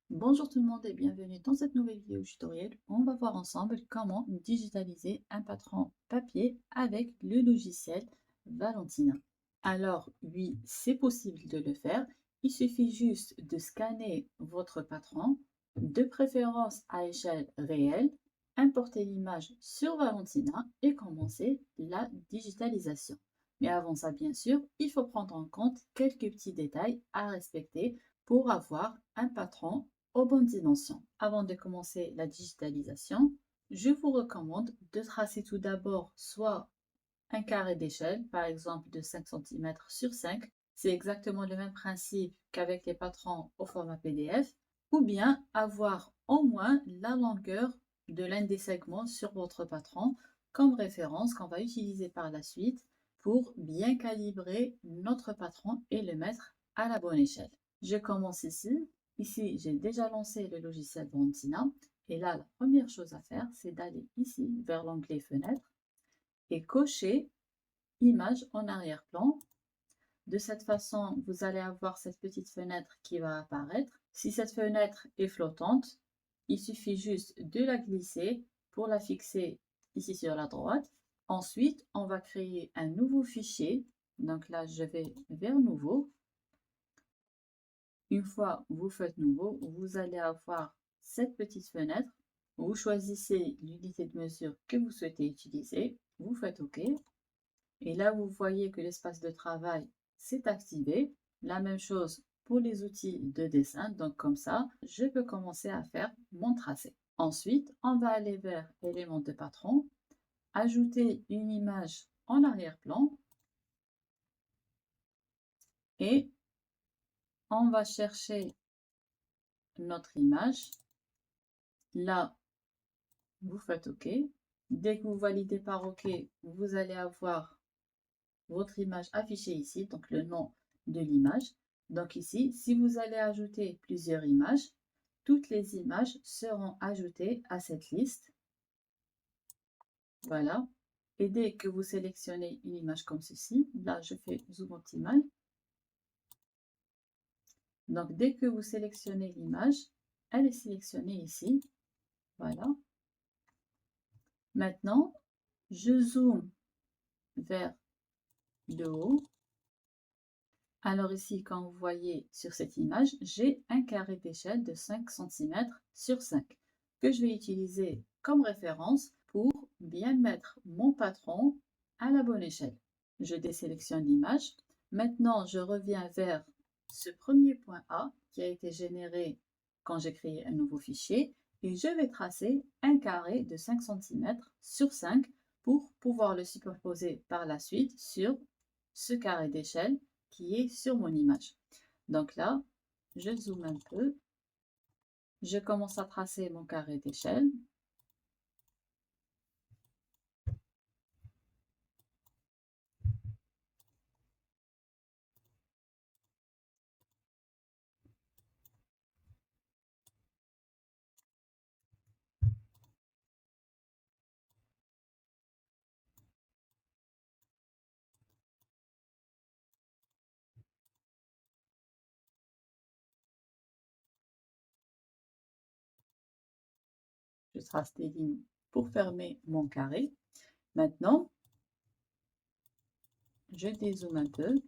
Bonjour tout le monde et bienvenue dans cette nouvelle vidéo tutoriel. On va voir ensemble comment digitaliser un patron papier avec le logiciel Valentina. Alors oui, c'est possible de le faire. Il suffit juste de scanner votre patron, de préférence à échelle réelle, importer l'image sur Valentina et commencer la digitalisation. Mais avant ça, bien sûr, il faut prendre en compte quelques petits détails à respecter pour avoir un patron aux bonnes dimensions. Avant de commencer la digitalisation, je vous recommande de tracer tout d'abord soit un carré d'échelle, par exemple de 5 cm sur 5. C'est exactement le même principe qu'avec les patrons au format PDF. Ou bien avoir au moins la longueur de l'un des segments sur votre patron comme référence qu'on va utiliser par la suite pour bien calibrer notre patron et le mettre à la bonne échelle. Je commence ici. Ici, j'ai déjà lancé le logiciel Valentina. Et là, la première chose à faire, c'est d'aller ici vers l'onglet Fenêtre et cocher Image en arrière-plan. De cette façon, vous allez avoir cette petite fenêtre qui va apparaître. Si cette fenêtre est flottante, il suffit juste de la glisser pour la fixer ici sur la droite. Ensuite, on va créer un nouveau fichier. Donc là, je vais vers Nouveau. Une fois vous faites Nouveau, vous allez avoir cette petite fenêtre. Vous choisissez l'unité de mesure que vous souhaitez utiliser. Vous faites OK. Et là, vous voyez que l'espace de travail s'est activé. La même chose pour les outils de dessin. Donc comme ça, je peux commencer à faire mon tracé. Ensuite, on va aller vers éléments de patron, ajouter une image en arrière-plan et on va chercher notre image. Là, vous faites OK. Dès que vous validez par OK, vous allez avoir votre image affichée ici, donc le nom de l'image. Donc ici, si vous allez ajouter plusieurs images, toutes les images seront ajoutées à cette liste. Voilà. Et dès que vous sélectionnez une image comme ceci, là je fais zoom optimal. Donc dès que vous sélectionnez l'image, elle est sélectionnée ici. Voilà. Maintenant, je zoome vers le haut. Alors ici, quand vous voyez sur cette image, j'ai un carré d'échelle de 5 cm sur 5 que je vais utiliser comme référence pour bien mettre mon patron à la bonne échelle. Je désélectionne l'image. Maintenant, je reviens vers ce premier point A qui a été généré quand j'ai créé un nouveau fichier et je vais tracer un carré de 5 cm sur 5 pour pouvoir le superposer par la suite sur ce carré d'échelle qui est sur mon image. Donc là, je zoome un peu. Je commence à tracer mon carré d'échelle. Je trace des lignes pour fermer mon carré. Maintenant, je dézoome un peu.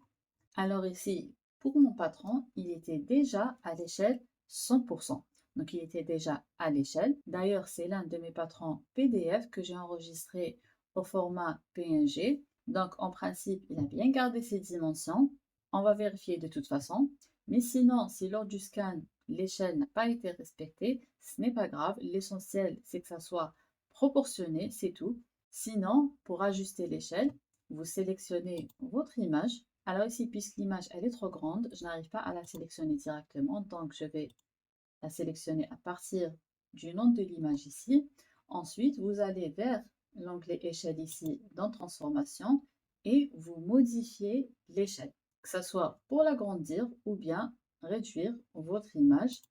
Alors ici, pour mon patron, il était déjà à l'échelle 100%. Donc, il était déjà à l'échelle. D'ailleurs, c'est l'un de mes patrons PDF que j'ai enregistré au format PNG. Donc, en principe, il a bien gardé ses dimensions. On va vérifier de toute façon. Mais sinon, si lors du scan, l'échelle n'a pas été respectée, ce n'est pas grave. L'essentiel, c'est que ça soit proportionné, c'est tout. Sinon, pour ajuster l'échelle, vous sélectionnez votre image. Alors ici, puisque l'image elle est trop grande, je n'arrive pas à la sélectionner directement, donc je vais la sélectionner à partir du nom de l'image ici. Ensuite, vous allez vers l'onglet échelle ici dans transformation et vous modifiez l'échelle, que ce soit pour l'agrandir ou bien réduire votre image.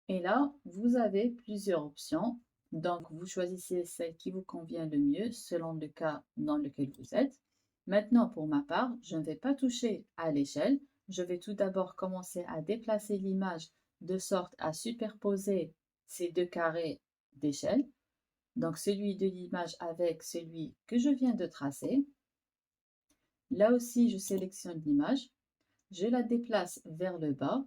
Et là, vous avez plusieurs options. Donc, vous choisissez celle qui vous convient le mieux selon le cas dans lequel vous êtes. Maintenant, pour ma part, je ne vais pas toucher à l'échelle. Je vais tout d'abord commencer à déplacer l'image de sorte à superposer ces deux carrés d'échelle. Donc celui de l'image avec celui que je viens de tracer. Là aussi, je sélectionne l'image, je la déplace vers le bas.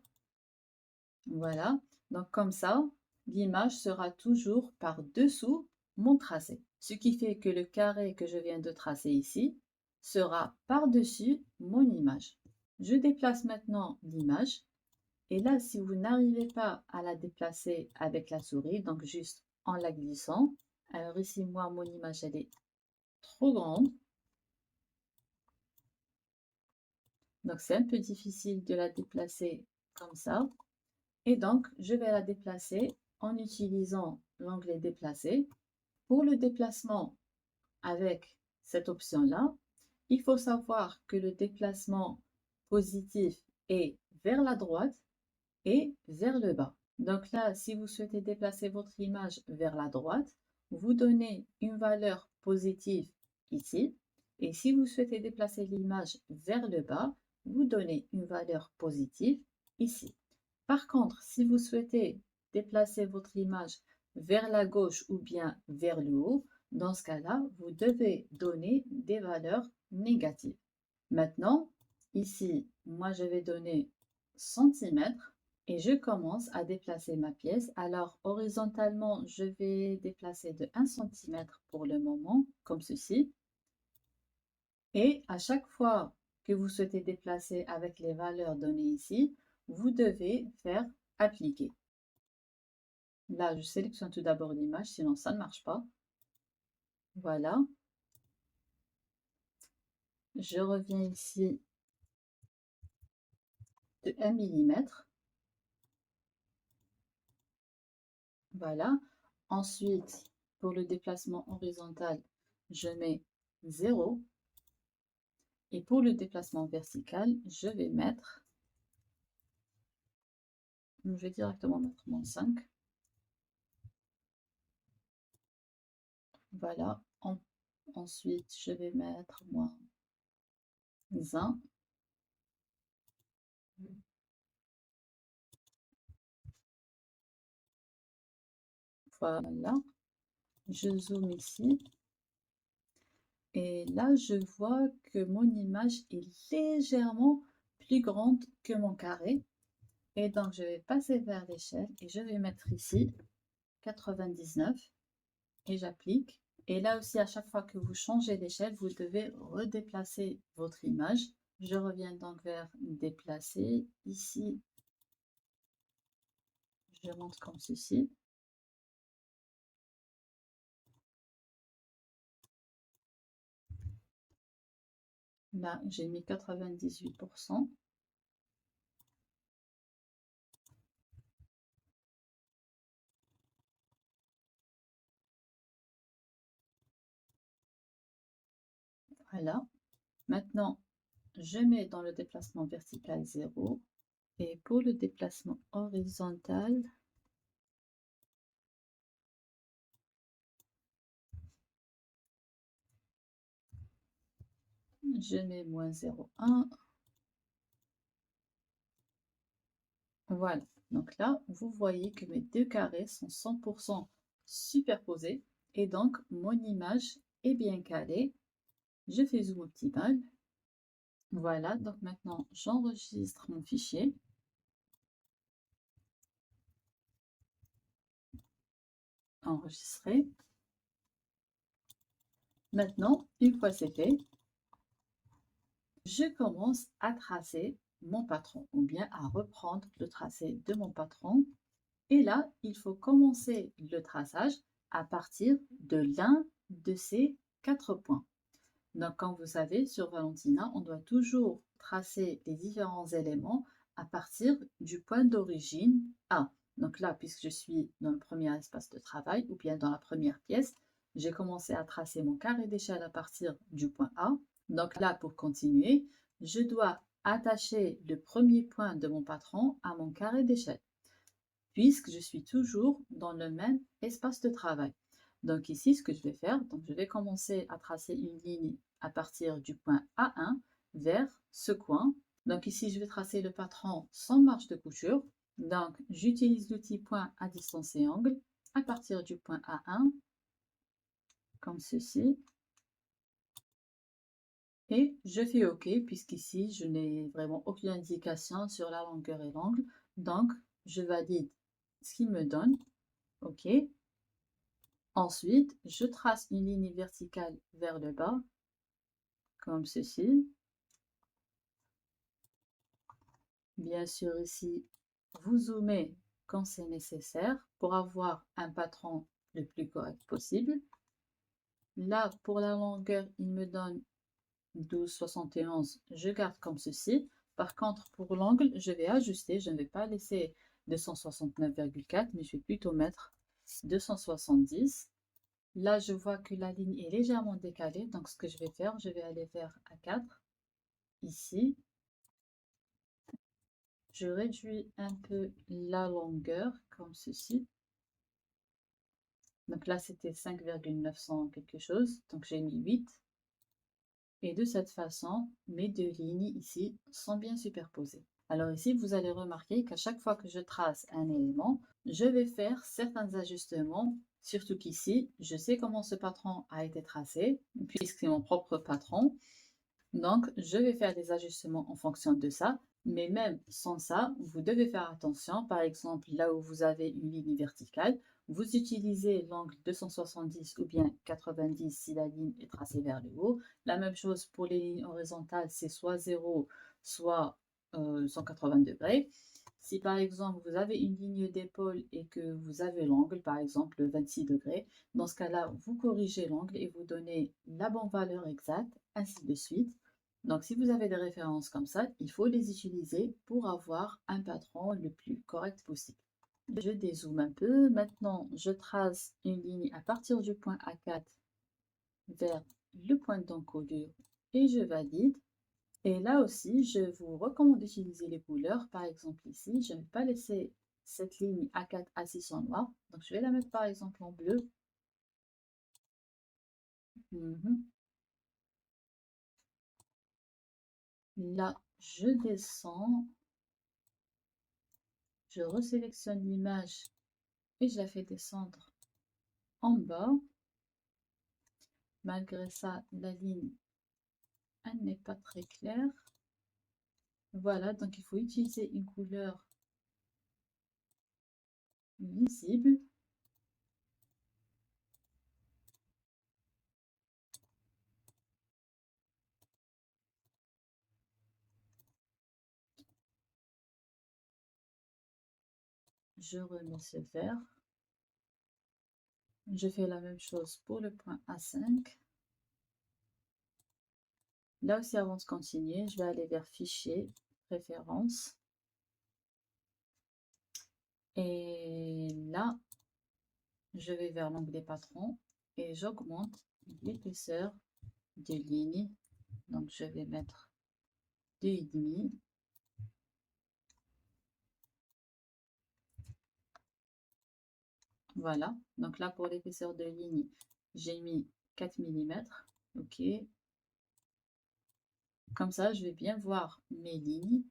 Voilà, donc comme ça, l'image sera toujours par-dessous mon tracé. Ce qui fait que le carré que je viens de tracer ici sera par-dessus mon image. Je déplace maintenant l'image. Et là, si vous n'arrivez pas à la déplacer avec la souris, donc juste en la glissant, alors ici, moi, mon image, elle est trop grande. Donc, c'est un peu difficile de la déplacer comme ça. Et donc, je vais la déplacer en utilisant l'onglet déplacer. Pour le déplacement avec cette option-là, il faut savoir que le déplacement positif est vers la droite et vers le bas. Donc là, si vous souhaitez déplacer votre image vers la droite, vous donnez une valeur positive ici. Et si vous souhaitez déplacer l'image vers le bas, vous donnez une valeur positive ici. Par contre, si vous souhaitez déplacer votre image vers la gauche ou bien vers le haut, dans ce cas-là, vous devez donner des valeurs négatives. Maintenant, ici, moi, je vais donner centimètres et je commence à déplacer ma pièce. Alors, horizontalement, je vais déplacer de 1 cm pour le moment, comme ceci. Et à chaque fois que vous souhaitez déplacer avec les valeurs données ici, vous devez faire appliquer. Là, je sélectionne tout d'abord l'image, sinon ça ne marche pas. Voilà. Je reviens ici de 1 mm. Voilà. Ensuite, pour le déplacement horizontal, je mets 0. Et pour le déplacement vertical, je vais directement mettre mon 5. Voilà. Ensuite, je vais mettre moins 1. Voilà. Je zoome ici. Et là, je vois que mon image est légèrement plus grande que mon carré. Et donc, je vais passer vers l'échelle et je vais mettre ici 99 et j'applique. Et là aussi, à chaque fois que vous changez d'échelle, vous devez redéplacer votre image. Je reviens donc vers déplacer. Ici, je monte comme ceci. Là, j'ai mis 98%. Voilà. Maintenant, je mets dans le déplacement vertical 0. Et pour le déplacement horizontal, je mets moins 0,1. Voilà. Donc là, vous voyez que mes deux carrés sont 100% superposés. Et donc, mon image est bien calée. Je fais zoom optimal. Voilà. Donc maintenant, j'enregistre mon fichier. Enregistrer. Maintenant, une fois c'est fait, je commence à tracer mon patron ou bien à reprendre le tracé de mon patron. Et là, il faut commencer le traçage à partir de l'un de ces 4 points. Donc, comme vous savez, sur Valentina, on doit toujours tracer les différents éléments à partir du point d'origine A. Donc là, puisque je suis dans le premier espace de travail ou bien dans la première pièce, j'ai commencé à tracer mon carré d'échelle à partir du point A. Donc là, pour continuer, je dois attacher le premier point de mon patron à mon carré d'échelle, puisque je suis toujours dans le même espace de travail. Donc ici, ce que je vais faire, donc je vais commencer à tracer une ligne à partir du point A1 vers ce coin. Donc ici, je vais tracer le patron sans marge de couture. Donc, j'utilise l'outil point à distance et angle à partir du point A1, comme ceci. Et je fais OK, puisqu'ici, je n'ai vraiment aucune indication sur la longueur et l'angle. Donc, je valide ce qu'il me donne. OK. Ensuite, je trace une ligne verticale vers le bas, comme ceci. Bien sûr, ici, vous zoomez quand c'est nécessaire pour avoir un patron le plus correct possible. Là, pour la longueur, il me donne 12,71. Je garde comme ceci. Par contre, pour l'angle, je vais ajuster. Je ne vais pas laisser 269,4, mais je vais plutôt mettre 270. Là, je vois que la ligne est légèrement décalée. Donc, ce que je vais faire, je vais aller vers A4. Ici, je réduis un peu la longueur, comme ceci. Donc là, c'était 5,900 quelque chose. Donc, j'ai mis 8. Et de cette façon, mes deux lignes ici sont bien superposées. Alors ici, vous allez remarquer qu'à chaque fois que je trace un élément, je vais faire certains ajustements, surtout qu'ici, je sais comment ce patron a été tracé, puisque c'est mon propre patron. Donc, je vais faire des ajustements en fonction de ça. Mais même sans ça, vous devez faire attention. Par exemple, là où vous avez une ligne verticale, vous utilisez l'angle 270 ou bien 90 si la ligne est tracée vers le haut. La même chose pour les lignes horizontales, c'est soit 0, soit 180 degrés. Si par exemple vous avez une ligne d'épaule et que vous avez l'angle, par exemple 26 degrés, dans ce cas-là, vous corrigez l'angle et vous donnez la bonne valeur exacte, ainsi de suite. Donc si vous avez des références comme ça, il faut les utiliser pour avoir un patron le plus correct possible. Je dézoome un peu. Maintenant, je trace une ligne à partir du point A4 vers le point d'encolure et je valide. Et là aussi, je vous recommande d'utiliser les couleurs. Par exemple ici, je ne vais pas laisser cette ligne A4 assise en noir. Donc je vais la mettre par exemple en bleu. Là, je descends. Je resélectionne l'image et je la fais descendre en bas. Malgré ça, la ligne, elle n'est pas très claire. Voilà, donc il faut utiliser une couleur visible. Je remets ce vert. Je fais la même chose pour le point A5. Là aussi, avant de continuer, je vais aller vers Fichier, Préférences. Et là, je vais vers l'onglet Patron et j'augmente l'épaisseur de ligne. Donc, je vais mettre 2,5. Voilà. Donc là, pour l'épaisseur de ligne, j'ai mis 4 mm. OK. Comme ça, je vais bien voir mes lignes,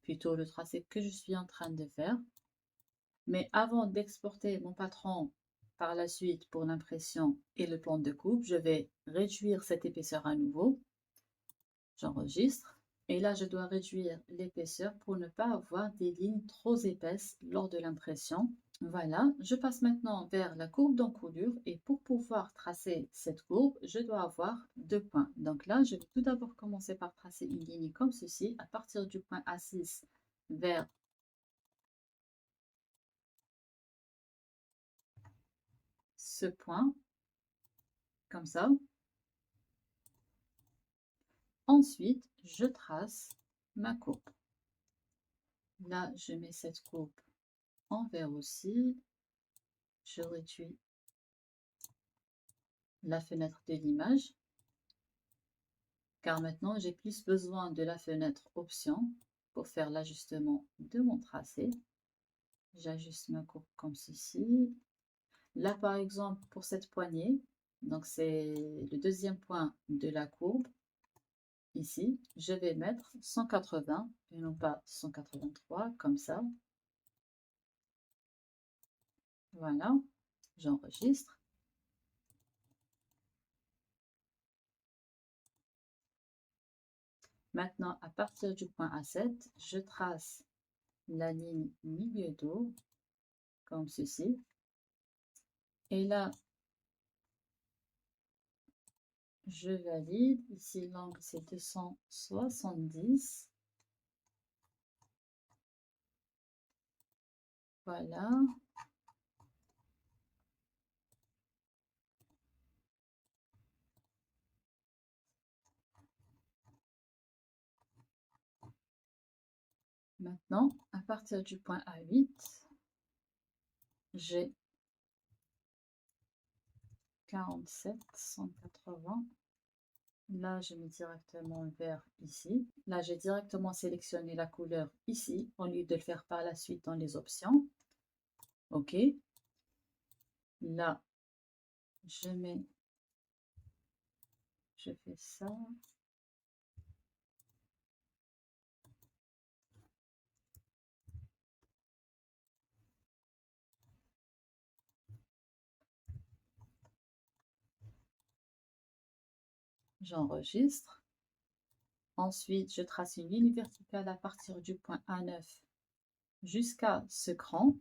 plutôt le tracé que je suis en train de faire. Mais avant d'exporter mon patron par la suite pour l'impression et le plan de coupe, je vais réduire cette épaisseur à nouveau. J'enregistre. Et là, je dois réduire l'épaisseur pour ne pas avoir des lignes trop épaisses lors de l'impression. Voilà, je passe maintenant vers la courbe d'encolure et pour pouvoir tracer cette courbe, je dois avoir deux points. Donc là, je vais tout d'abord commencer par tracer une ligne comme ceci, à partir du point A6 vers ce point, comme ça. Ensuite, je trace ma courbe. Là, je mets cette courbe en vert aussi. Je réduis la fenêtre de l'image, car maintenant, j'ai plus besoin de la fenêtre option pour faire l'ajustement de mon tracé. J'ajuste ma courbe comme ceci. Là, par exemple, pour cette poignée, donc c'est le deuxième point de la courbe. Ici, je vais mettre 180 et non pas 183, comme ça. Voilà, j'enregistre. Maintenant, à partir du point A7, je trace la ligne milieu dos, comme ceci. Et là, je valide. Ici, l'angle, c'est 270. Voilà. Maintenant, à partir du point A8, j'ai 47, 180. Là, je mets directement vers ici. Là, j'ai directement sélectionné la couleur ici, au lieu de le faire par la suite dans les options. OK. Là, je fais ça. J'enregistre. Ensuite, je trace une ligne verticale à partir du point A9 jusqu'à ce cran.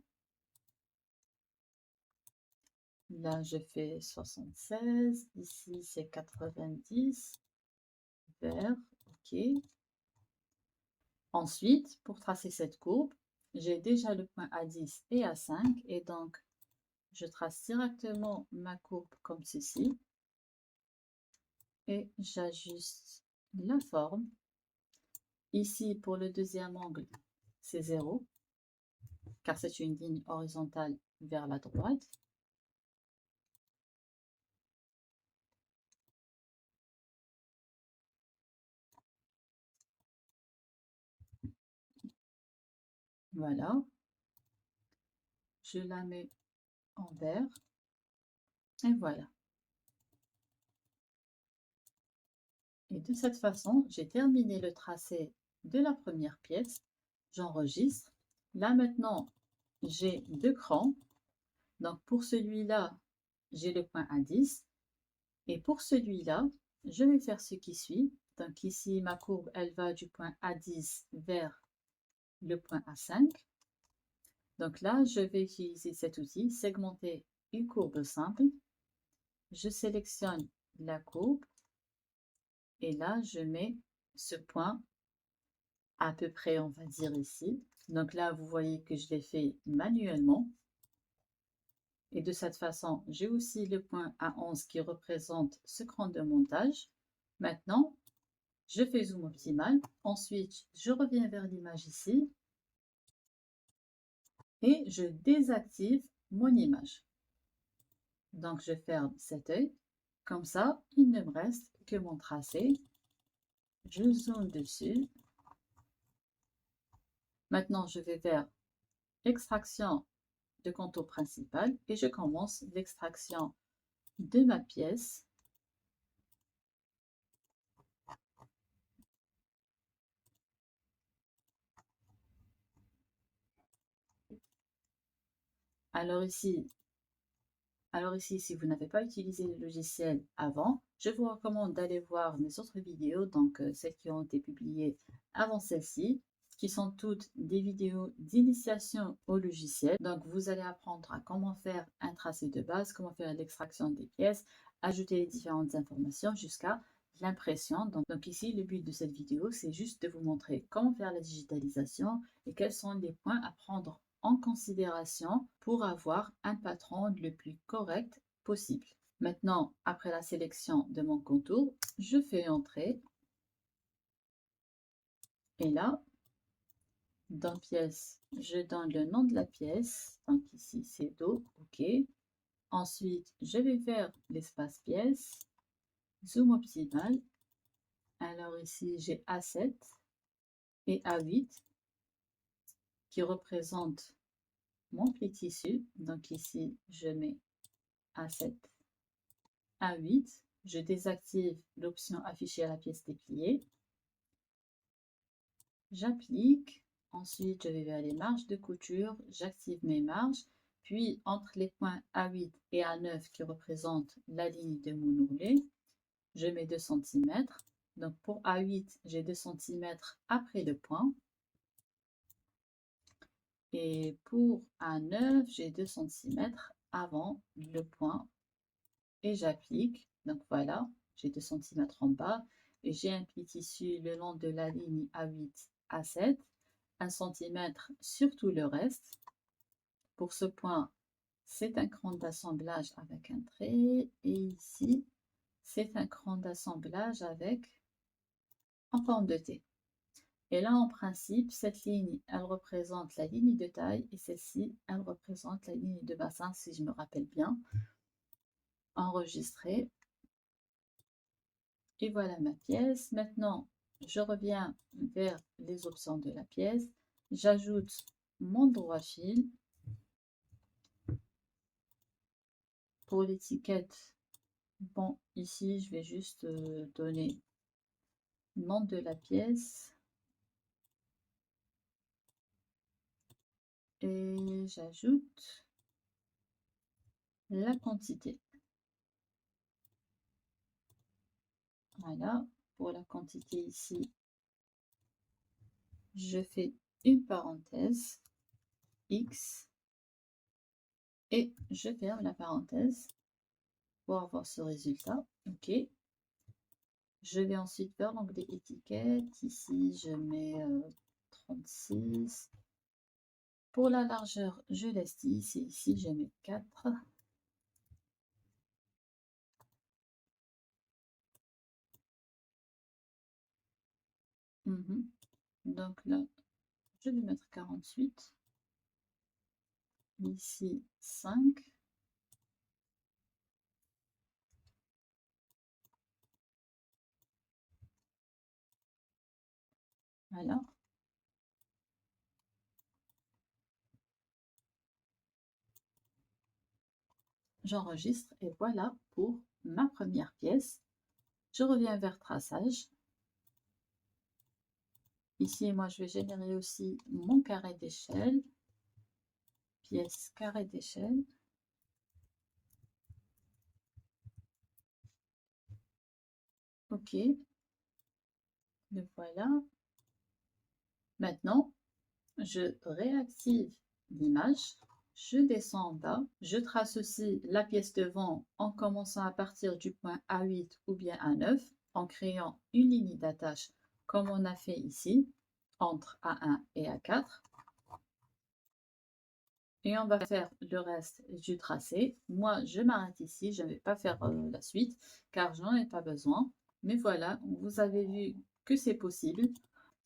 Là, je fais 76. Ici, c'est 90. Vert. OK. Ensuite, pour tracer cette courbe, j'ai déjà le point A10 et A5. Et donc, je trace directement ma courbe comme ceci. Et j'ajuste la forme. Ici, pour le deuxième angle, c'est 0, car c'est une ligne horizontale vers la droite. Voilà. Je la mets en vert. Et voilà. Et de cette façon, j'ai terminé le tracé de la première pièce. J'enregistre. Là maintenant, j'ai deux crans. Donc pour celui-là, j'ai le point A10. Et pour celui-là, je vais faire ce qui suit. Donc ici, ma courbe, elle va du point A10 vers le point A5. Donc là, je vais utiliser cet outil, segmenter une courbe simple. Je sélectionne la courbe et là, je mets ce point à peu près, on va dire ici. Donc là, vous voyez que je l'ai fait manuellement. Et de cette façon, j'ai aussi le point A11 qui représente ce cran de montage. Maintenant, je fais zoom optimal. Ensuite, je reviens vers l'image ici et je désactive mon image. Donc, je ferme cet œil. Comme ça, il ne me reste que mon tracé. Je zoome dessus. Maintenant, je vais vers extraction de contour principal et je commence l'extraction de ma pièce. Alors ici, si vous n'avez pas utilisé le logiciel avant, je vous recommande d'aller voir mes autres vidéos, donc celles qui ont été publiées avant celle-ci, qui sont toutes des vidéos d'initiation au logiciel. Donc, vous allez apprendre à comment faire un tracé de base, comment faire l'extraction des pièces, ajouter les différentes informations jusqu'à l'impression. Donc ici, le but de cette vidéo, c'est juste de vous montrer comment faire la digitalisation et quels sont les points à prendre en considération pour avoir un patron le plus correct possible. Maintenant, après la sélection de mon contour, je fais entrer. Et là, dans pièce, je donne le nom de la pièce. Donc ici, c'est dos. OK. Ensuite, je vais vers l'espace pièce. Zoom optimal. Alors ici, j'ai A7 et A8 qui représentent mon pli tissu. Donc ici, je mets A7, A8. Je désactive l'option afficher à la pièce dépliée. J'applique. Ensuite, je vais vers les marges de couture. J'active mes marges. Puis, entre les points A8 et A9 qui représentent la ligne de mon ourlet, je mets 2 cm. Donc, pour A8, j'ai 2 cm après le point. Et pour A9, j'ai 2 cm avant le point. Et j'applique. Donc, voilà, j'ai 2 cm en bas. Et j'ai un pli tissu le long de la ligne A8, A7. 1 cm sur tout le reste. Pour ce point, c'est un cran d'assemblage avec un trait. Et ici, c'est un cran d'assemblage avec en forme de T. Et là, en principe, cette ligne, elle représente la ligne de taille et celle-ci, elle représente la ligne de bassin, si je me rappelle bien. Enregistré. Et voilà ma pièce. Maintenant, je reviens vers les options de la pièce. J'ajoute mon droit fil. Pour l'étiquette, bon, ici, je vais juste donner le nom de la pièce. Et j'ajoute la quantité. Voilà, pour la quantité ici, je fais une parenthèse, X, et je ferme la parenthèse pour avoir ce résultat. OK. Je vais ensuite vers l'onglet étiquette. Ici, je mets 36. Pour la largeur, je laisse 10 et ici, je mets 4. Donc là, je vais mettre 48. Ici, 5. Voilà. J'enregistre et voilà pour ma première pièce. Je reviens vers traçage. Ici, moi, je vais générer aussi mon carré d'échelle. Pièce carré d'échelle. OK. Le voilà. Maintenant, je réactive l'image. Je descends en bas. Je trace aussi la pièce devant en commençant à partir du point A8 ou bien A9 en créant une ligne d'attache comme on a fait ici entre A1 et A4. Et on va faire le reste du tracé. Moi, je m'arrête ici. Je ne vais pas faire la suite car je n'en ai pas besoin. Mais voilà, vous avez vu que c'est possible.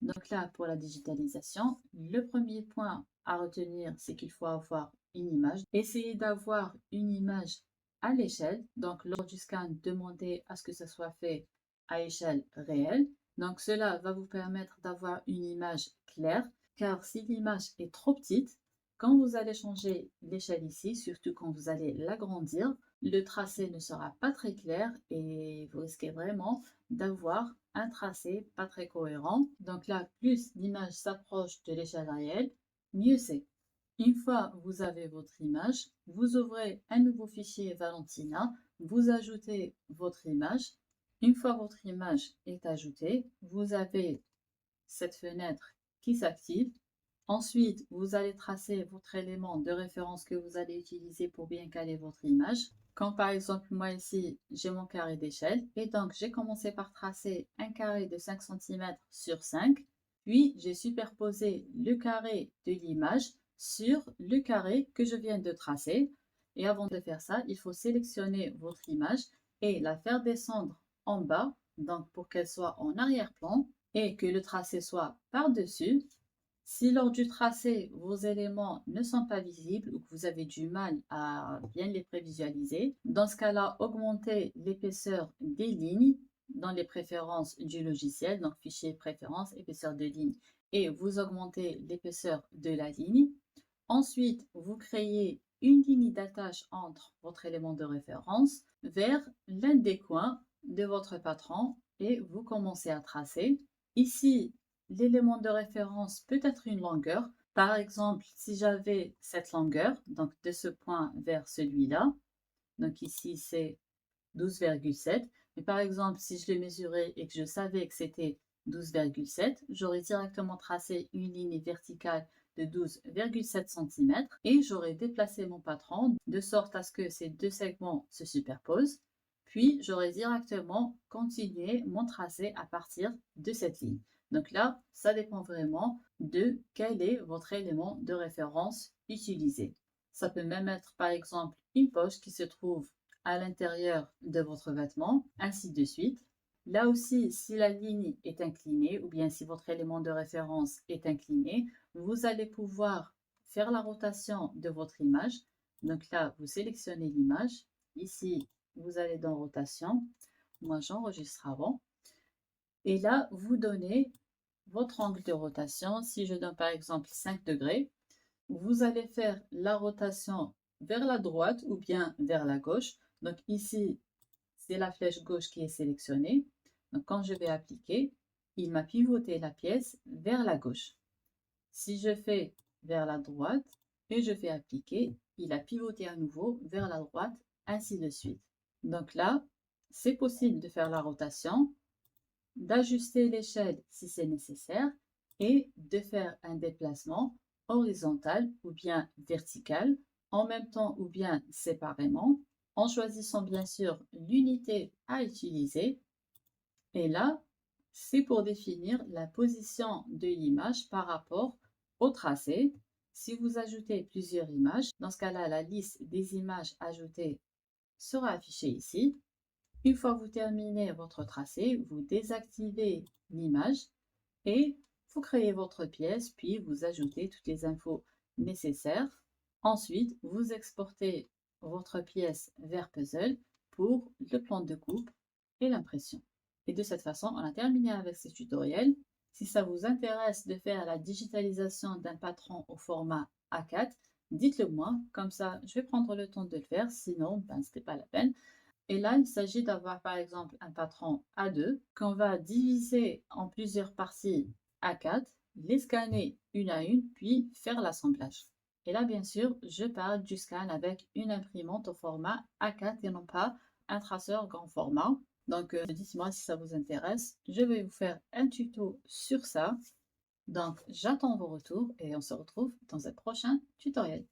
Donc là, pour la digitalisation, le premier point à retenir, c'est qu'il faut avoir une image. Essayez d'avoir une image à l'échelle. Donc, lors du scan, demandez à ce que ça soit fait à échelle réelle. Donc, cela va vous permettre d'avoir une image claire, car si l'image est trop petite, quand vous allez changer l'échelle ici, surtout quand vous allez l'agrandir, le tracé ne sera pas très clair et vous risquez vraiment d'avoir un tracé pas très cohérent. Donc là, plus l'image s'approche de l'échelle réelle, mieux c'est. Une fois que vous avez votre image, vous ouvrez un nouveau fichier Valentina, vous ajoutez votre image. Une fois votre image est ajoutée, vous avez cette fenêtre qui s'active. Ensuite, vous allez tracer votre élément de référence que vous allez utiliser pour bien caler votre image. Quand par exemple, moi ici, j'ai mon carré d'échelle et donc j'ai commencé par tracer un carré de 5 cm sur 5, puis j'ai superposé le carré de l'image sur le carré que je viens de tracer. Et avant de faire ça, il faut sélectionner votre image et la faire descendre en bas, donc pour qu'elle soit en arrière-plan et que le tracé soit par-dessus. Si lors du tracé, vos éléments ne sont pas visibles ou que vous avez du mal à bien les prévisualiser, dans ce cas-là, augmentez l'épaisseur des lignes dans les préférences du logiciel, donc fichier préférences, épaisseur de ligne, et vous augmentez l'épaisseur de la ligne. Ensuite, vous créez une ligne d'attache entre votre élément de référence vers l'un des coins de votre patron et vous commencez à tracer. Ici, l'élément de référence peut être une longueur. Par exemple, si j'avais cette longueur, donc de ce point vers celui-là, donc ici c'est 12,7. Mais par exemple, si je l'ai mesuré et que je savais que c'était 12,7, j'aurais directement tracé une ligne verticale de 12,7 cm et j'aurais déplacé mon patron de sorte à ce que ces deux segments se superposent. Puis, j'aurais directement continué mon tracé à partir de cette ligne. Donc là, ça dépend vraiment de quel est votre élément de référence utilisé. Ça peut même être par exemple une poche qui se trouve à l'intérieur de votre vêtement, ainsi de suite. Là aussi, si la ligne est inclinée ou bien si votre élément de référence est incliné, vous allez pouvoir faire la rotation de votre image. Donc là, vous sélectionnez l'image. Ici, vous allez dans rotation. Moi, j'enregistre avant. Et là, vous donnez votre angle de rotation. Si je donne par exemple 5 degrés, vous allez faire la rotation vers la droite ou bien vers la gauche. Donc ici, c'est la flèche gauche qui est sélectionnée. Donc quand je vais appliquer, il m'a pivoté la pièce vers la gauche. Si je fais vers la droite et je fais appliquer, il a pivoté à nouveau vers la droite, ainsi de suite. Donc là, c'est possible de faire la rotation, d'ajuster l'échelle si c'est nécessaire et de faire un déplacement horizontal ou bien vertical, en même temps ou bien séparément, en choisissant bien sûr l'unité à utiliser. Et là, c'est pour définir la position de l'image par rapport au tracé. Si vous ajoutez plusieurs images, dans ce cas-là, la liste des images ajoutées sera affichée ici. Une fois que vous terminez votre tracé, vous désactivez l'image et vous créez votre pièce, puis vous ajoutez toutes les infos nécessaires. Ensuite, vous exportez votre pièce vers Puzzle pour le plan de coupe et l'impression. Et de cette façon, on a terminé avec ce tutoriel. Si ça vous intéresse de faire la digitalisation d'un patron au format A4, dites-le moi, comme ça je vais prendre le temps de le faire, sinon ce n'est pas la peine. Et là, il s'agit d'avoir par exemple un patron A2 qu'on va diviser en plusieurs parties A4, les scanner une à une, puis faire l'assemblage. Et là, bien sûr, je parle du scan avec une imprimante au format A4 et non pas un traceur grand format. Donc, dites-moi si ça vous intéresse. Je vais vous faire un tuto sur ça. Donc, j'attends vos retours et on se retrouve dans un prochain tutoriel.